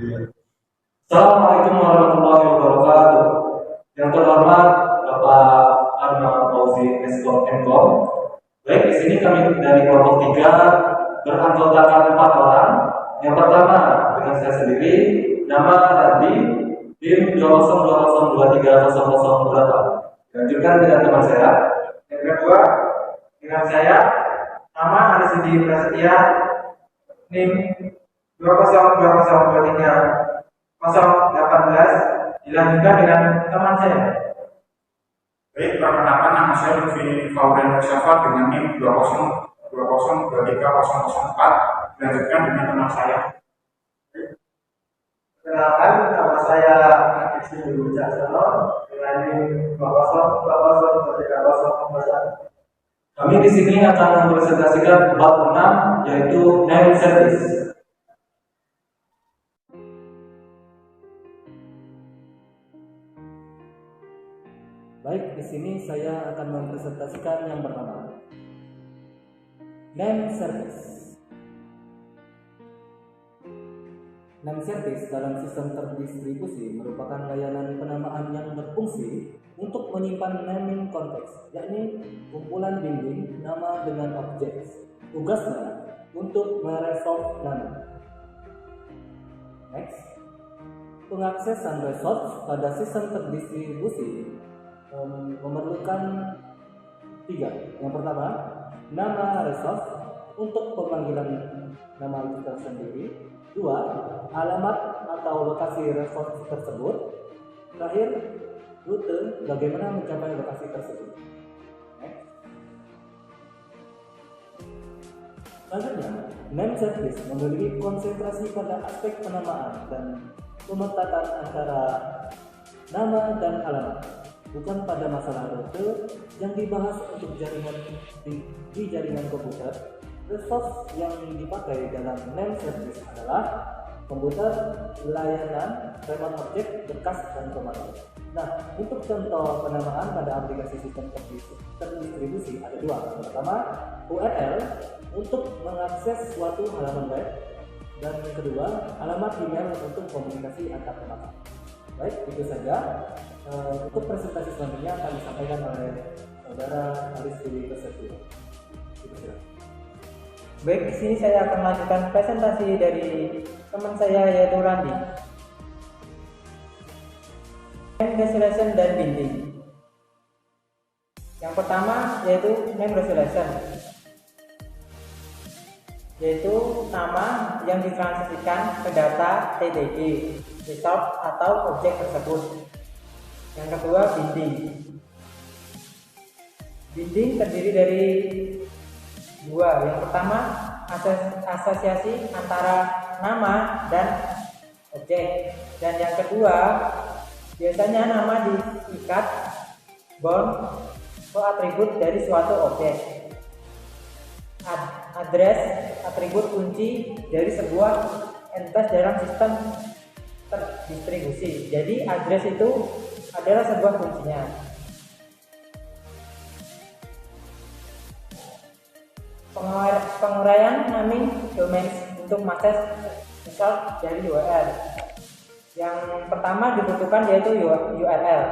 Assalamualaikum warahmatullahi wabarakatuh. Yang terhormat Bapak Arman Fauzi Eskom. Baik, di sini kami dari kelompok 3 beranggotakan 4 orang. Yang pertama dengan saya sendiri, nama Randi, BIM 202023008. Dilanjutkan dengan teman saya. Yang kedua, dengan saya, nama Arisidi Prasetya, NIM 202023018, dilanjutkan dengan teman saya. Baik, perkenalkan nama saya Lutfi Faurian Mustafa dengan NIM 202023004, dilanjutkan dengan teman saya. Perkenalkan, nama saya Akisi Wicaksono dengan NIM 202023041. Kami di sini akan mempresentasikan bab 6, yaitu name service. Baik, di sini saya akan mempresentasikan yang pertama, name service. Name service dalam sistem terdistribusi merupakan layanan penamaan yang berfungsi untuk menyimpan naming konteks, yakni kumpulan bimbing nama dengan objek. Tugasnya untuk meresolve nama. Next, pengaksesan resource pada sistem terdistribusi memerlukan 3. Yang pertama, nama resource untuk pemanggilan nama tersendiri. 2. Alamat atau lokasi resource tersebut. Terakhir, rute bagaimana mencapai lokasi tersebut. Selanjutnya, name service memiliki konsentrasi pada aspek penamaan dan pemetakan antara nama dan alamat, bukan pada masalah rute yang dibahas untuk jaringan di jaringan komputer. Resource yang dipakai dalam name service adalah komputer, layanan, remote object, berkas, dan pemantau. Nah, untuk contoh penamaan pada aplikasi sistem terdistribusi ada 2. Yang pertama, URL untuk mengakses suatu halaman web, dan yang kedua, alamat email untuk komunikasi antar pemakai. Baik, itu saja. Untuk presentasi selanjutnya akan disampaikan oleh saudara Arisidi Prasetya. Baik, di sini saya akan melanjutkan presentasi dari teman saya yaitu Randi. Name resolution dan binding. Yang pertama yaitu name resolution, yaitu nama yang ditransisikan ke data TTG, resource atau objek tersebut. Yang kedua, binding. Binding terdiri dari 2. Yang pertama, asosiasi antara nama dan objek, dan yang kedua, biasanya nama diikat bound atau atribut dari suatu objek. Address, atribut kunci dari sebuah entitas dalam sistem terdistribusi. Jadi address itu adalah sebuah kuncinya. Penguraian naming domain untuk mengakses result dari URL. Yang pertama dibutuhkan yaitu URL.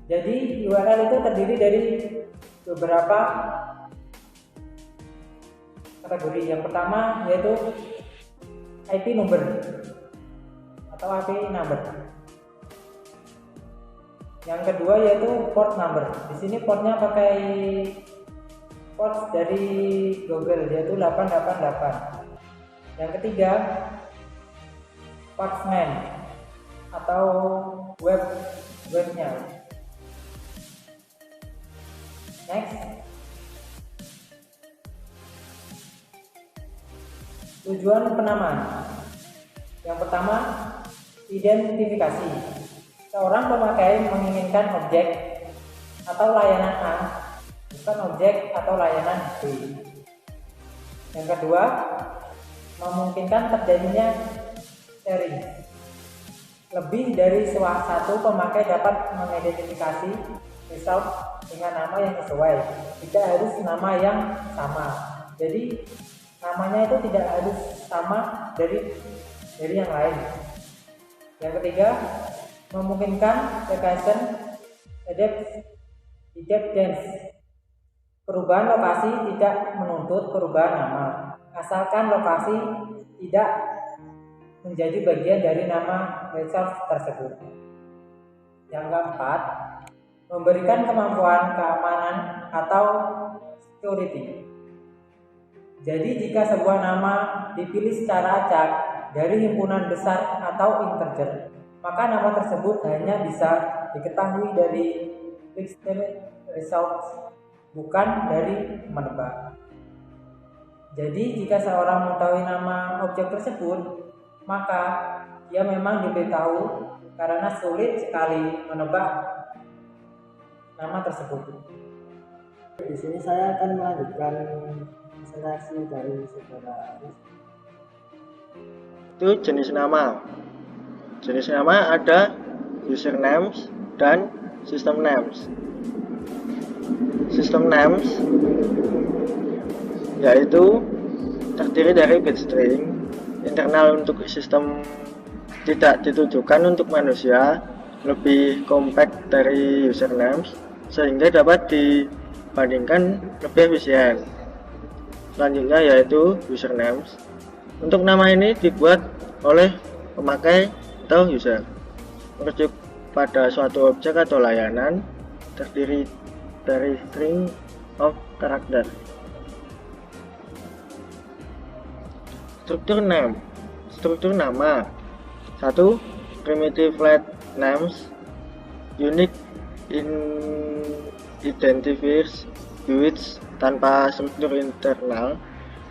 Jadi URL itu terdiri dari beberapa kategori. Yang pertama yaitu IP number atau IP number. Yang kedua yaitu port number. Di sini portnya pakai port dari Google yaitu 888. Yang ketiga portsman atau webnya. Next, tujuan penamaan. Yang pertama, identifikasi. Seorang pemakai menginginkan objek atau layanan A, bukan objek atau layanan B. Yang kedua, memungkinkan terjadinya sharing. Lebih dari satu pemakai dapat mengidentifikasi result dengan nama yang sesuai, tidak harus nama yang sama. Jadi namanya itu tidak harus sama dari yang lain. Yang ketiga, memungkinkan recursion adaptance. Perubahan lokasi tidak menuntut perubahan nama, asalkan lokasi tidak menjadi bagian dari nama resource tersebut. Yang keempat, memberikan kemampuan keamanan atau security. Jadi jika sebuah nama dipilih secara acak dari himpunan besar atau integer, maka nama tersebut hanya bisa diketahui dari fixed results, bukan dari menebak. Jadi jika seorang mengetahui nama objek tersebut, maka dia memang diberitahu karena sulit sekali menebak nama tersebut. Di sini saya akan melanjutkan presentasi dari saudara Aris. Itu jenis nama. Jenis nama ada usernames dan system names. System names yaitu terdiri dari bit string internal untuk sistem, tidak ditujukan untuk manusia, lebih compact dari usernames sehingga dapat dibandingkan lebih efisien. Selanjutnya yaitu usernames. Untuk nama ini dibuat oleh pemakai atau user, merujuk pada suatu objek atau layanan, terdiri dari string of character. Struktur nama. 1. Primitive flat names, unique identifiers bits tanpa struktur internal,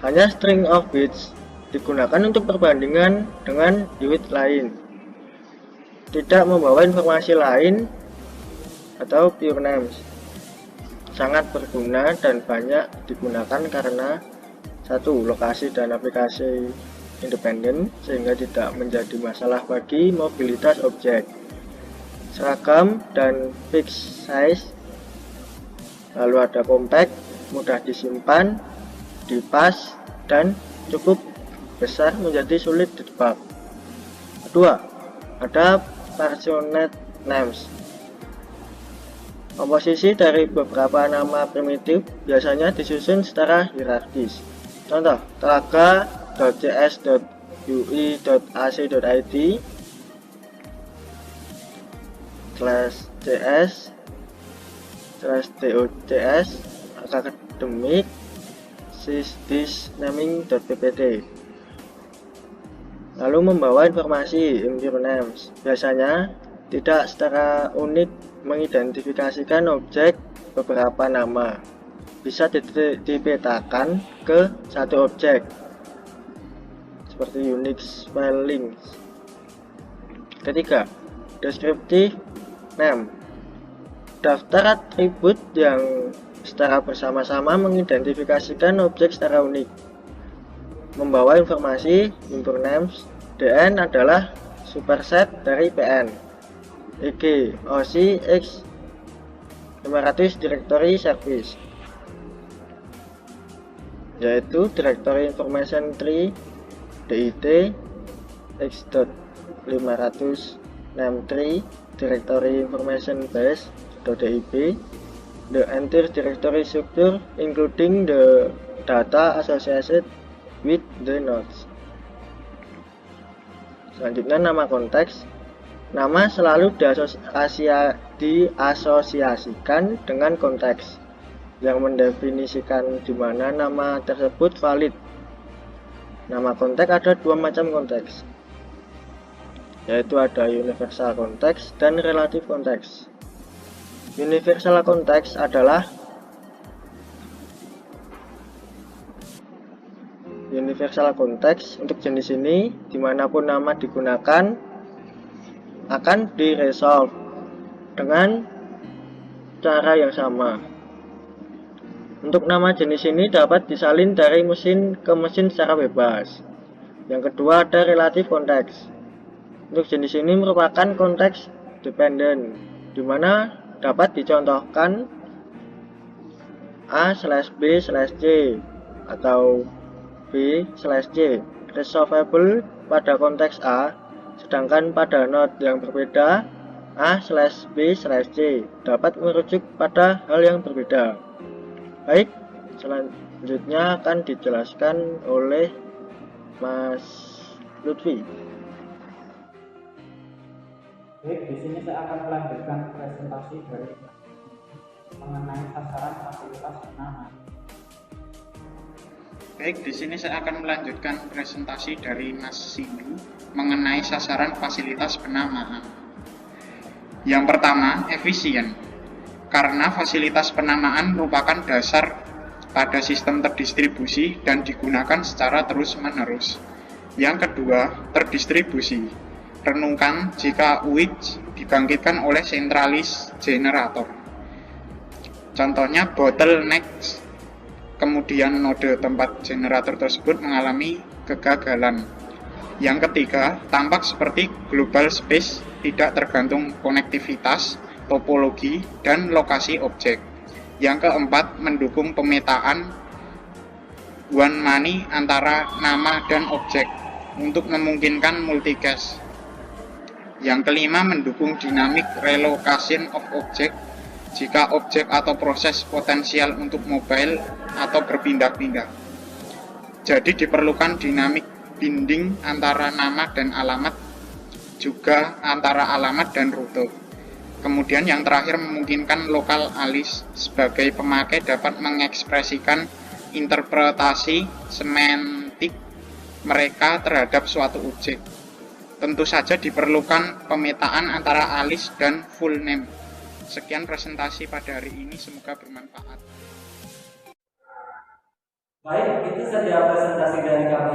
hanya string of bits, digunakan untuk perbandingan dengan unit lain, tidak membawa informasi lain atau pure names. Sangat berguna dan banyak digunakan karena 1. Lokasi dan aplikasi independen sehingga tidak menjadi masalah bagi mobilitas objek. Seragam dan fixed size. Lalu ada compact, mudah disimpan, dipas, dan cukup besar menjadi sulit ditebak. Kedua, ada parsonate names. Komposisi dari beberapa nama primitif biasanya disusun secara hierarkis. Contoh, telaga.cs.ui.ac.id /cs/docs akademik sysdisnaming.ppt. Lalu membawa informasi impure names, biasanya tidak secara unik mengidentifikasikan objek beberapa nama, bisa dipetakan ke satu objek seperti unique spellings. Ketiga, descriptive name, daftar atribut yang secara bersama-sama mengidentifikasikan objek secara unik, membawa informasi impure names. DN adalah superset dari PN, e.g. OC X 500 directory service, yaitu directory information tree DIT x.500 name tree directory information base .dib, the entire directory structure including the data associated with the nodes. Selanjutnya nama konteks. Nama selalu diasosiasikan dengan konteks yang mendefinisikan di mana nama tersebut valid. Nama konteks ada dua macam konteks, yaitu ada universal konteks dan relative konteks. Universal konteks adalah universal konteks untuk jenis ini, dimanapun nama digunakan akan diresolve dengan cara yang sama. Untuk nama jenis ini dapat disalin dari mesin ke mesin secara bebas. Yang kedua ada relative konteks. Untuk jenis ini merupakan konteks dependent, di mana dapat dicontohkan A/B/C atau B/C resolvable pada konteks A, sedangkan pada node yang berbeda A/B/C dapat merujuk pada hal yang berbeda. Baik, selanjutnya akan dijelaskan oleh Mas Lutfi. Baik, di sini saya akan melanjutkan presentasi dari mengenai sasaran fasilitas penamaan. Baik, di sini saya akan melanjutkan presentasi dari Mas Sindu mengenai sasaran fasilitas penamaan. Yang pertama, efisien. Karena fasilitas penamaan merupakan dasar pada sistem terdistribusi dan digunakan secara terus-menerus. Yang kedua, terdistribusi. Renungkan jika UIJ dibangkitkan oleh sentralis generator. Contohnya bottleneck, kemudian node tempat generator tersebut mengalami kegagalan. Yang ketiga, tampak seperti global space, tidak tergantung konektivitas, topologi, dan lokasi objek. Yang keempat, mendukung pemetaan one money antara nama dan objek untuk memungkinkan multicast. Yang kelima, mendukung dynamic relocation of object jika objek atau proses potensial untuk mobile atau berpindah-pindah. Jadi diperlukan dynamic binding antara nama dan alamat, juga antara alamat dan rute. Kemudian yang terakhir, memungkinkan lokal alis sebagai pemakai dapat mengekspresikan interpretasi semantik mereka terhadap suatu objek. Tentu saja diperlukan pemetaan antara alis dan full name. Sekian presentasi pada hari ini, semoga bermanfaat. Baik, itu saja presentasi dari kami